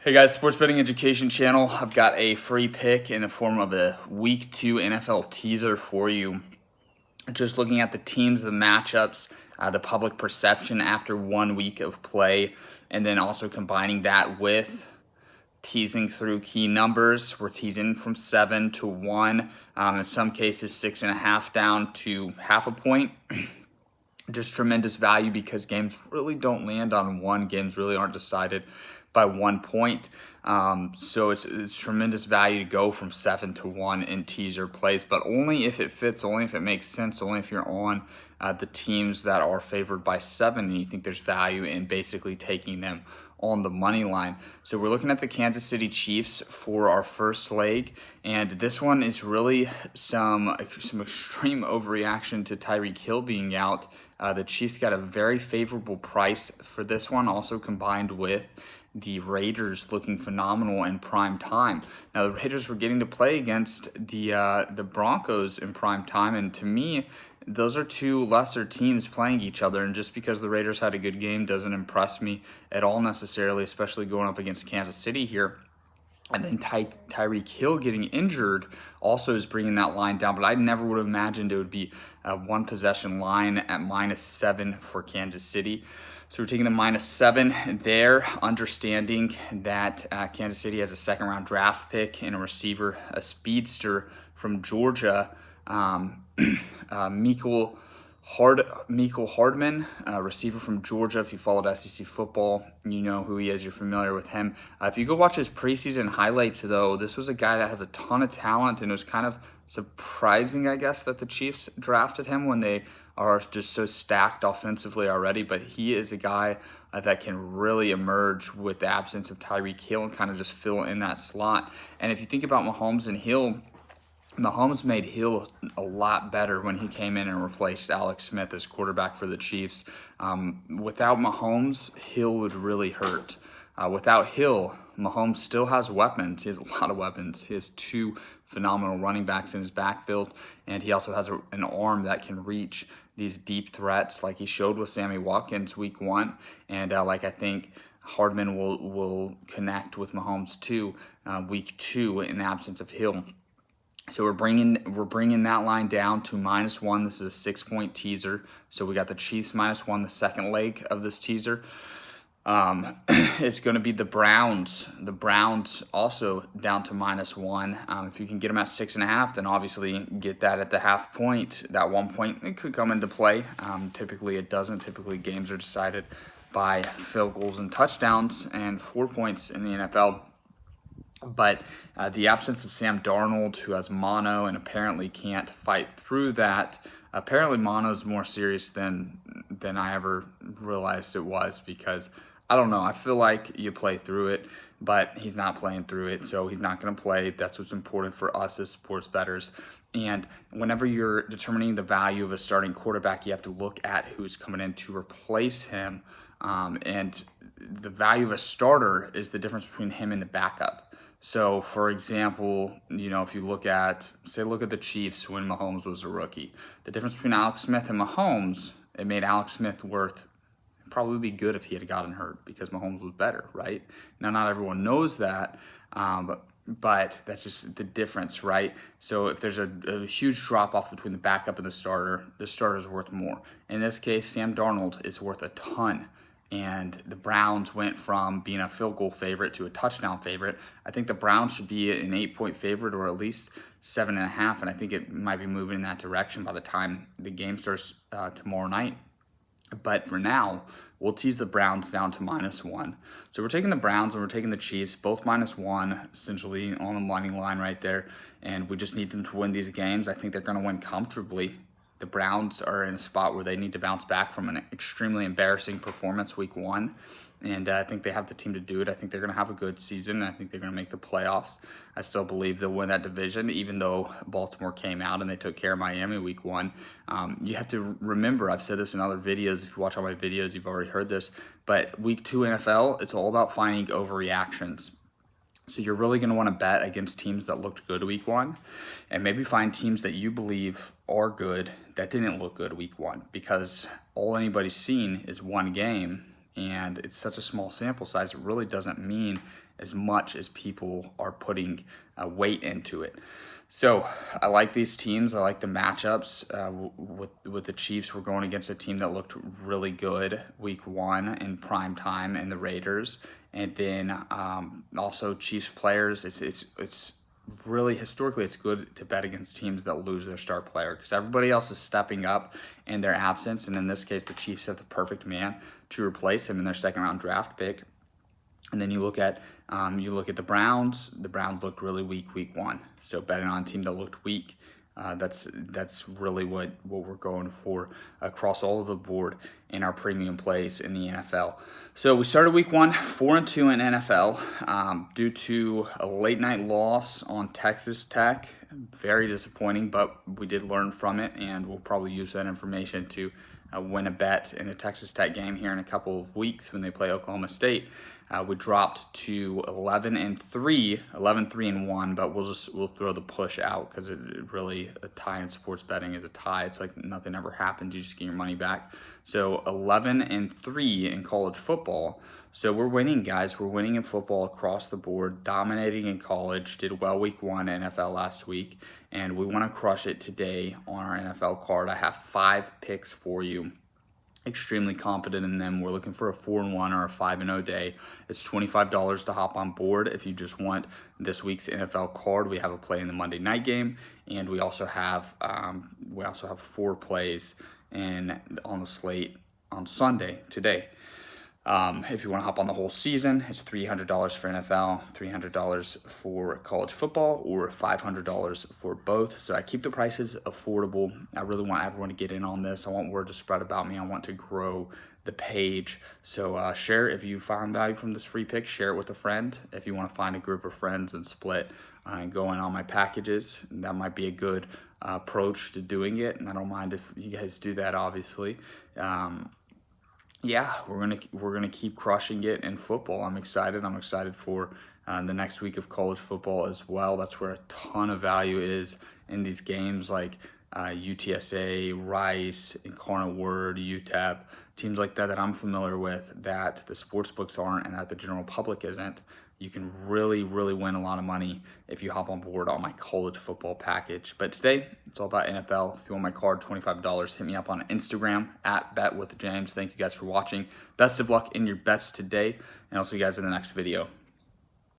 Hey guys, Sports Betting Education channel. I've got a free pick in the form of a Week 2 NFL teaser for you. Just looking at the teams, the matchups, the public perception after 1 week of play, and then also combining that with teasing through key numbers. We're teasing from 7 to 1, in some cases 6.5 down to half a point. Just tremendous value because games really don't land on one. Games really aren't decided by 1 point. So it's tremendous value to go from 7 to 1 in teaser plays, but only if it fits, only if it makes sense, only if you're on the teams that are favored by 7 and you think there's value in basically taking them on the money line. So we're looking at the Kansas City Chiefs for our first leg, and this one is really some extreme overreaction to Tyreek Hill being out. The Chiefs got a very favorable price for this one, also combined with the Raiders looking phenomenal in prime time. Now the Raiders were getting to play against the Broncos in prime time, and to me, those are two lesser teams playing each other, and just because the Raiders had a good game doesn't impress me at all necessarily, especially going up against Kansas City here. And then Tyreek Hill getting injured also is bringing that line down, but I never would have imagined it would be a one possession line at -7 for Kansas City. So we're taking the -7 there, understanding that Kansas City has a second round draft pick and a receiver, a speedster from Georgia, Mecole Hardman, receiver from Georgia. If you followed SEC football, you know who he is. You're familiar with him. If you go watch his preseason highlights, though, this was a guy that has a ton of talent, and it was kind of surprising, I guess, that the Chiefs drafted him when they are just so stacked offensively already. But he is a guy that can really emerge with the absence of Tyreek Hill and kind of just fill in that slot. And if you think about Mahomes and Hill, Mahomes made Hill a lot better when he came in and replaced Alex Smith as quarterback for the Chiefs. Without Mahomes, Hill would really hurt. Without Hill, Mahomes still has weapons. He has a lot of weapons. He has two phenomenal running backs in his backfield, and he also has an arm that can reach these deep threats like he showed with Sammy Watkins week 1, and like I think Hardman will connect with Mahomes too week 2 in the absence of Hill. So we're bringing that line down to -1. This is a 6-point teaser. So we got the Chiefs -1, the second leg of this teaser. It's going to be the Browns. The Browns also down to -1. If you can get them at 6.5, then obviously get that at the half point. That 1 point, it could come into play. Typically it doesn't. Typically games are decided by field goals and touchdowns, and 4 points in the NFL. But the absence of Sam Darnold, who has mono and apparently can't fight through that. Apparently mono is more serious than I ever realized it was, because I don't know. I feel like you play through it, but he's not playing through it, so he's not going to play. That's what's important for us as sports bettors. And whenever you're determining the value of a starting quarterback, you have to look at who's coming in to replace him. And the value of a starter is the difference between him and the backup. So, for example, if you look at the Chiefs when Mahomes was a rookie, the difference between Alex Smith and Mahomes, it made Alex Smith probably be good if he had gotten hurt because Mahomes was better, right? Now, not everyone knows that, but that's just the difference, right? So if there's a huge drop-off between the backup and the starter is worth more. In this case, Sam Darnold is worth a ton. And the Browns went from being a field goal favorite to a touchdown favorite. I think the Browns should be an 8-point favorite, or at least 7.5, and I think it might be moving in that direction by the time the game starts tomorrow night. But for now, we'll tease the Browns down to -1. So we're taking the Browns and we're taking the Chiefs, both -1, essentially on the money line right there. And we just need them to win these games. I think they're going to win comfortably. The Browns are in a spot where they need to bounce back from an extremely embarrassing performance week 1. And I think they have the team to do it. I think they're going to have a good season. I think they're going to make the playoffs. I still believe they'll win that division, even though Baltimore came out and they took care of Miami week 1. You have to remember, I've said this in other videos. If you watch all my videos, you've already heard this. But week 2 NFL, it's all about finding overreactions. So you're really going to want to bet against teams that looked good week 1, and maybe find teams that you believe are good that didn't look good week 1, because all anybody's seen is one game, and it's such a small sample size, it really doesn't mean as much as people are putting weight into it. So I like these teams. I like the matchups. With the Chiefs, we're going against a team that looked really good week 1 in prime time, and the Raiders. And then also Chiefs players. It's really, historically, it's good to bet against teams that lose their star player, because everybody else is stepping up in their absence. And in this case, the Chiefs have the perfect man to replace him in their second round draft pick. And then you look at the Browns. The Browns looked really weak week 1. So betting on a team that looked weak, that's really what we're going for across all of the board in our premium plays in the NFL. So we started week 1 4-2 in NFL due to a late night loss on Texas Tech. Very disappointing, but we did learn from it, and we'll probably use that information to win a bet in a Texas Tech game here in a couple of weeks when they play Oklahoma State. We dropped to 11-3-1, but we'll throw the push out, because it really, a tie in sports betting is a tie. It's like nothing ever happened. You just get your money back. So 11-3 in college football. So we're winning, guys. We're winning in football across the board, dominating in college. Did well week 1 NFL last week, and we want to crush it today on our NFL card. I have 5 picks for you. Extremely confident in them. We're looking for a 4-1 or a 5-0 day. It's $25 to hop on board if you just want this week's NFL card. We have a play in the Monday night game, and we also have 4 plays on the slate on Sunday today. If you want to hop on the whole season, it's $300 for NFL, $300 for college football, or $500 for both. So I keep the prices affordable. I really want everyone to get in on this. I want word to spread about me. I want to grow the page. So share if you found value from this free pick. Share it with a friend. If you want to find a group of friends and split and go in on my packages, that might be a good approach to doing it. And I don't mind if you guys do that, obviously. Yeah, we're gonna keep crushing it in football. I'm excited. I'm excited for the next week of college football as well. That's where a ton of value is in these games, like UTSA, Rice, Incarnate Word, UTEP, teams like that I'm familiar with, that the sports books aren't and that the general public isn't. You can really, really win a lot of money if you hop on board on my college football package. But today, it's all about NFL. If you want my card, $25, hit me up on Instagram at BetWithJames. Thank you guys for watching. Best of luck in your bets today, and I'll see you guys in the next video.